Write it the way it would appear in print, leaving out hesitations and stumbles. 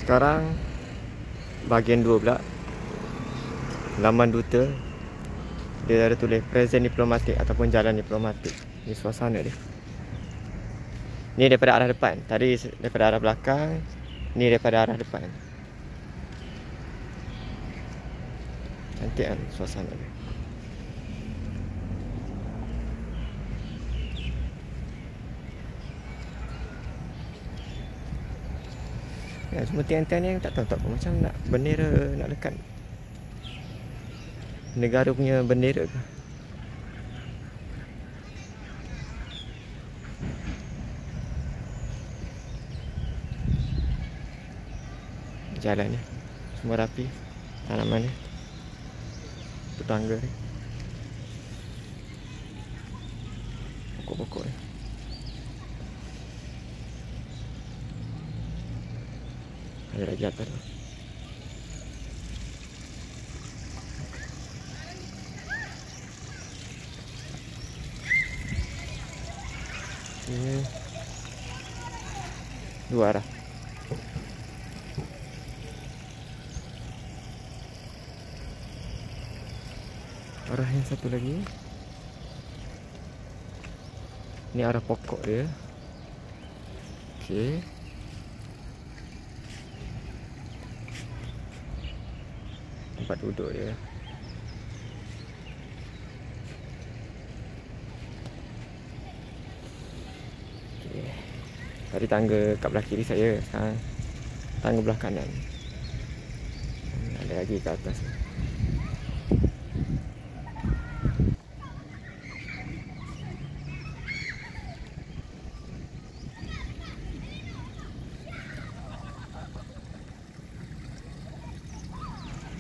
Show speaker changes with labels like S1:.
S1: Sekarang bahagian 2 pula. Laman duta. Dia ada tulis present diplomatik ataupun jalan diplomatik. Ni suasana dia. Ni daripada arah depan. Tadi daripada arah belakang. Ni daripada arah depan. Cantik kan suasana dia. Ya, cuma tiang-tiang ni tak tahu tak apa. Macam nak bendera nak lekat negara punya bendera ke. Jalan ni semua rapi. Tanaman ni, tetangga ni, pokok-pokok ni. Ada lagi atas tu. Ini dua arah. Arah yang satu lagi. Ni arah pokok dia. Okey. Tempat duduk dia. Okey. Tadi tangga kat belah kiri saya. Sekarang tangga belah kanan. Ada lagi ke atas.